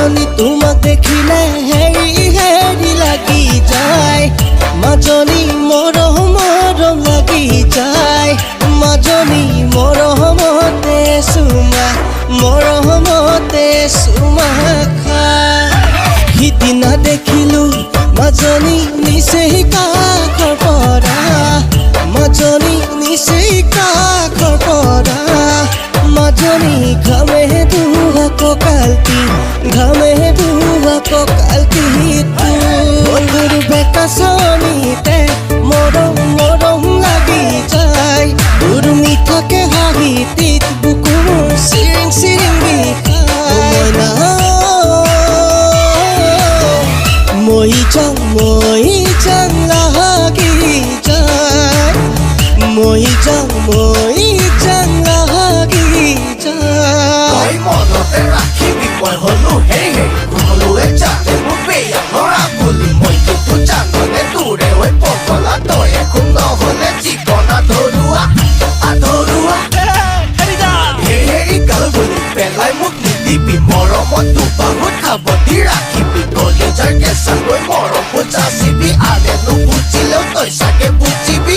মাজনী তোমাক দেখিলে হেৰি হেৰি লাগি যায় মাজনী মৰম মৰম লাগি যায় মাজনী মৰমতে চুমা খায় সিদিনা দেখিলো মাজনী নিচেই কাষৰ পৰা মাজনী নিচেই কাষৰ পৰা মাজনী ঘামে ধোৱা কঁকালটি বন্ধুৰ বেকা চানিতে মৰম মৰম লাগি যায় তোৰ মিঠাকে হাঁহিটিত বুকু মোৰ চিৰিং চিৰিং মই যাং লাগি যায় মই যাং লাগি যায় মনতে ৰাখিবি মই হলো হে হলোৱে যাতে মোৰ বেয়া ল'ৰা বুলি মই কিন্তু জাননে তোৰে হৈ পগলা তই একো নহ'লে জীৱন আধৰুৱা হেৰি গাল বুলি পেলাই মোক নিদিবি মৰমত দুবাহুত সাৱটি ৰাখিবি কলিজাৰ কেঁচাকৈ মৰম বুজাচিবি আনে নুবুজিলেও তই চাগে বুজিবি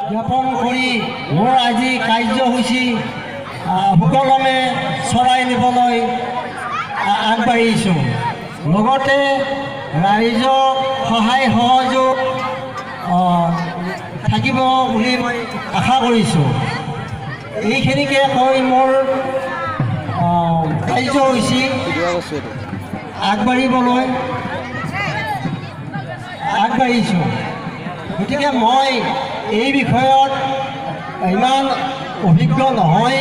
জ্ঞাপন কৰি মোৰ আজি কাৰ্যসূচী সুকলমে চলাই নিবলৈ আগবাঢ়িছোঁ লগতে ৰাইজক সহায় সহযোগ থাকিব বুলি মই আশা কৰিছোঁ এইখিনিকে কৈ মোৰ কাৰ্যসূচী আগবাঢ়িছোঁ গতিকে মই এই বিষয়ত ইমান অভিজ্ঞ নহয়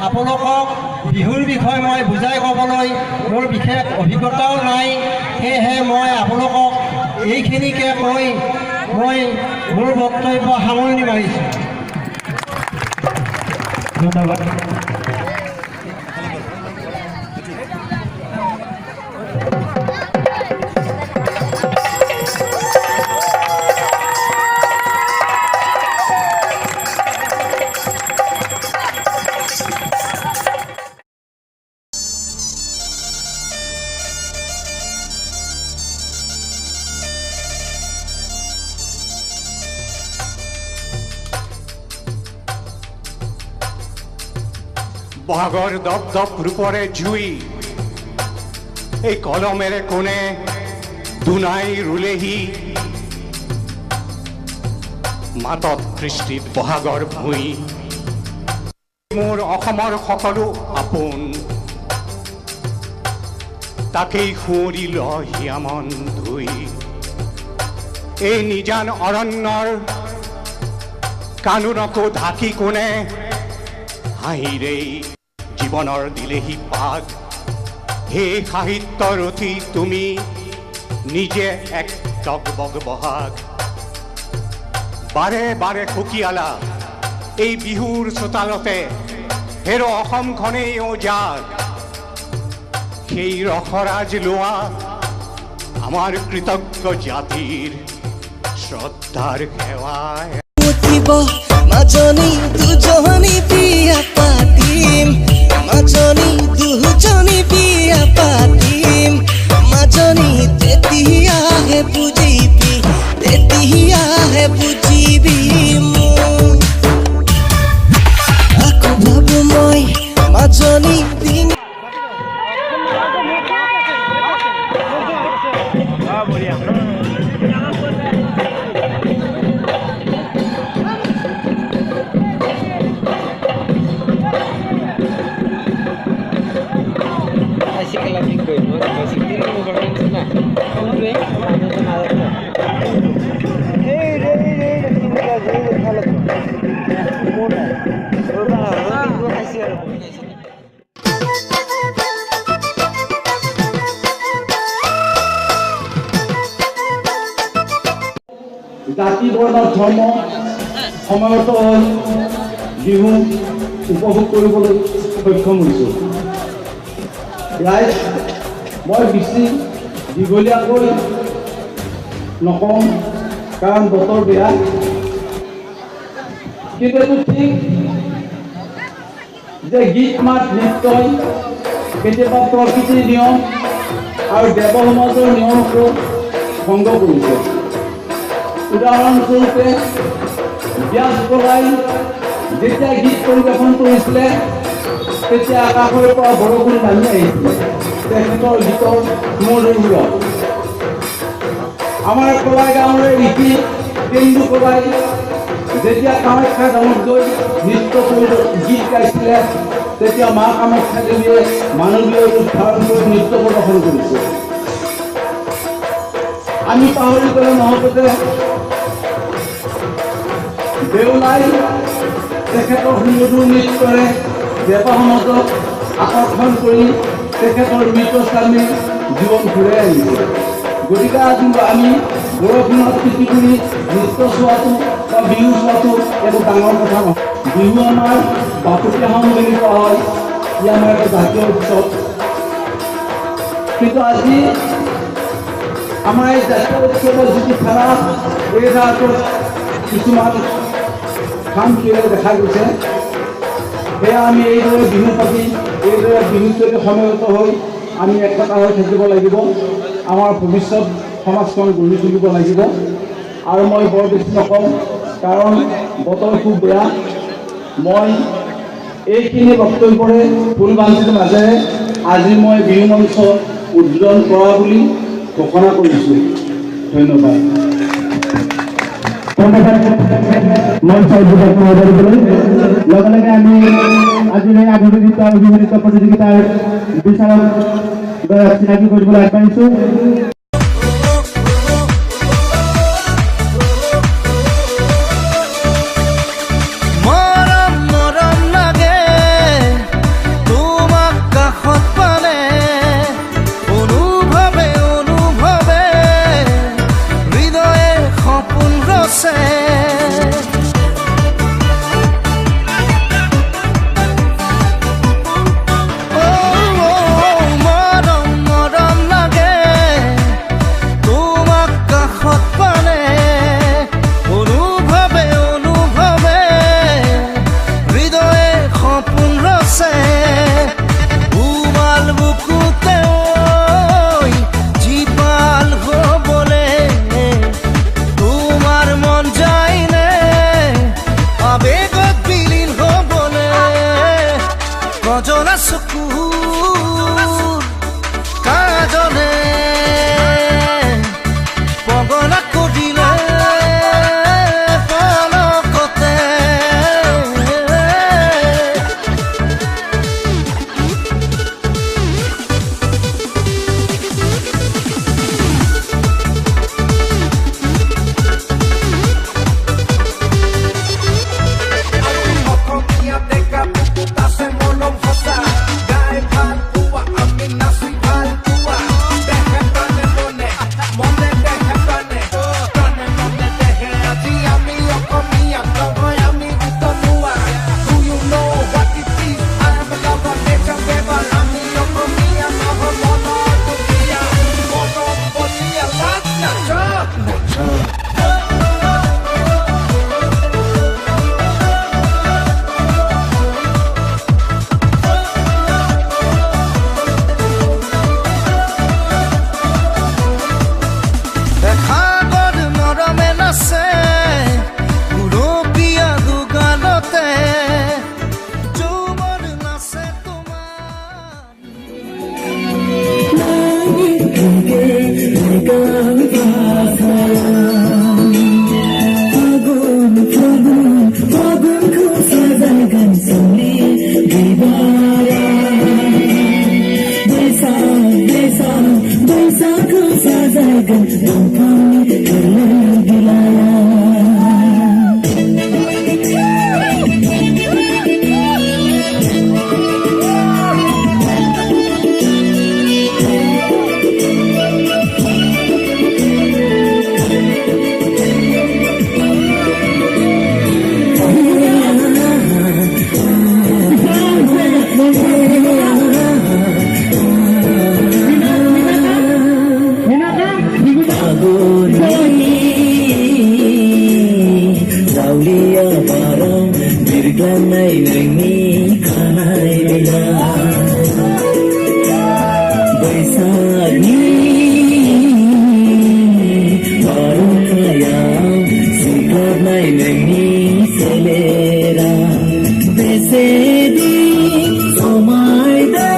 আপোনালোকক বিহুৰ বিষয়ে মই বুজাই ক'বলৈ মোৰ বিশেষ অভিজ্ঞতাও নাই সেয়েহে মই আপোনালোকক এইখিনিকে কৈ মই মোৰ বক্তব্য সামৰণি মাৰিছোঁ ধন্যবাদ বহাগৰ দপ দপ ৰূপৰে জুই এই কলমেৰে কোণে দুনাই ৰুলেহি মাতত কৃষ্টিত বহাগৰ ভূঁই মোৰ অসমৰ সকলো আপোন তাকেই সুঁৱৰি লয় হিয়ামন ধুই এই নিজান অৰণ্যৰ কানুনকো ঢাকি কোণে হাঁহিৰেই জীৱনৰ দিলেহি পাগ হে সাহিত্য ৰথী তুমি নিজে এক টগবগ বহাগ বাৰে বাৰে খুকিয়ালা এই বিহুৰ চোতালতে হেৰ অসমখনেই ওজাগ সেই ৰসৰাজ লোৱা আমাৰ কৃতজ্ঞ জাতিৰ শ্ৰদ্ধাৰ সেৱাই মাজনী দুজনী বিয়া পাতিম মাজনী দুজনী বিয়া পাতিম মাজনী তেতিয়াহে বুজিবি আকৌ ভাবো মই মাজনী দিন জাতি বৰ্ণ ধৰ্ম সময়ত বিহু উপভোগ কৰিবলৈ সক্ষম হৈছোঁ ৰাইজ মই বেছি দীঘলীয়াকৈ নকওঁ কাৰণ বতৰ বেয়া কিন্তু এইটো ঠিক যে গীত মাত নৃত্যই কেতিয়াবা প্ৰকৃতিৰ নিয়ম আৰু দেৱ সমাজৰ নিয়মকো ভংগ কৰিছে। উদাহৰণস্বৰূপে ব্যাসবলাই যেতিয়া গীত পৰিৱেশন কৰিছিলে তেতিয়া আকাশৰ পৰা বৰষুণ নামি আহিছিলে তেখেতৰ গীতৰ মধুৰ সুৰত। আমাৰ কলাই গাঁৱৰে ঋষি তেণ্ডুকলাই যেতিয়া কামাখ্যা ধামত গৈ নৃত্য গীত গাইছিলে তেতিয়া মা কামাখ্যা দেৱীয়ে মানৱীয় ৰূপ ধাৰণ কৰি নৃত্য প্ৰদৰ্শন কৰিছে। আমি পাহৰি গ'লে নহ'ব যে দেউলাই তেখেতৰ সুমধুৰ নৃত্যৰে দেৱ সমাজক আকৰ্ষণ কৰি তেখেতৰ মৃতস্বামীৰ জীৱন ঘূৰাই আনিছে। গতিকে আজি আমি বৰষুণত তিতি কৰি নৃত্য চোৱাটো বা বিহু চোৱাটো একো ডাঙৰ কথা নহয়। বিহু আমাৰ বাপতিসাহোন বুলি কোৱা হয়, ই আমাৰ এটা জাতীয় উৎসৱ। কিন্তু আজি আমাৰ এই জাতীয় উৎসৱৰ যিটো খেলা এই খেলাটোত কিছুমান কাম কৰিলে দেখা গৈছে। সেয়া আমি এইদৰে বিহু পাতি এইদৰে বিহুৰ সৈতে সমিলত হৈ আমি একতা হৈ থাকিব লাগিব। আমাৰ ভৱিষ্যত সমাজখন গঢ়ি তুলিব লাগিব। আৰু মই বৰ বেছি নকওঁ কাৰণ বতৰ খুব বেয়া। মই এইখিনি বক্তব্যৰে ফুলবান্তিৰ মাজেৰে আজি মই বিহু মঞ্চ উদ্বোধন কৰা বুলি ঘোষণা কৰিছোঁ। ধন্যবাদ। মঞ্চ উদ্বোধন কৰিবলৈ লগে লগে আমি আজিৰ এই আধুনিক নৃত্য আৰু বিহু নৃত্য প্ৰতিযোগিতাৰ বিচাৰক চিনাকি কৰিবলৈ আগবাঢ়িছোঁ। Ani baru kaya sikap naik nahi selera besedi somai dah.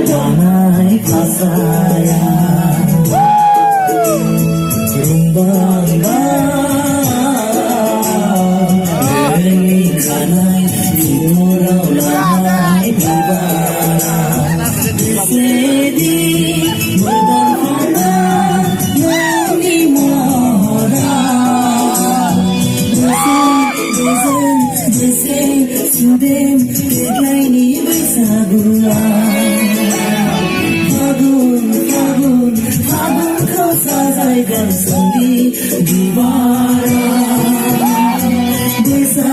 Janai kasaya rumbanga Neni kanai Timurau lanai Bibara Sedi Mudahana Nani Mora Dese Sudem Teglaini Baisagula Sajaikan sendi diwara Desa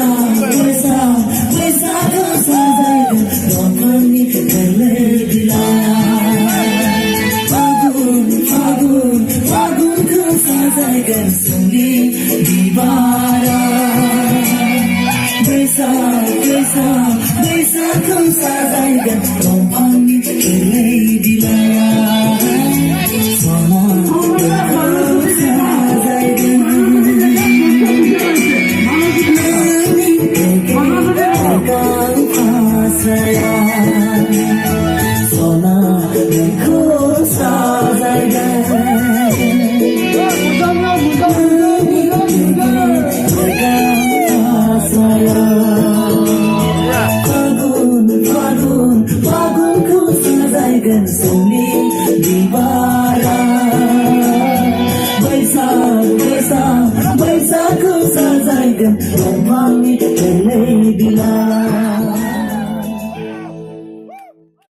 kau sajaikan Dokani kelai dilaya Fagun kau sajaikan sendi diwara Desa kau sajaikan Dokani kelai dilaya Baisa kau sajaikan, romangi kelai bila.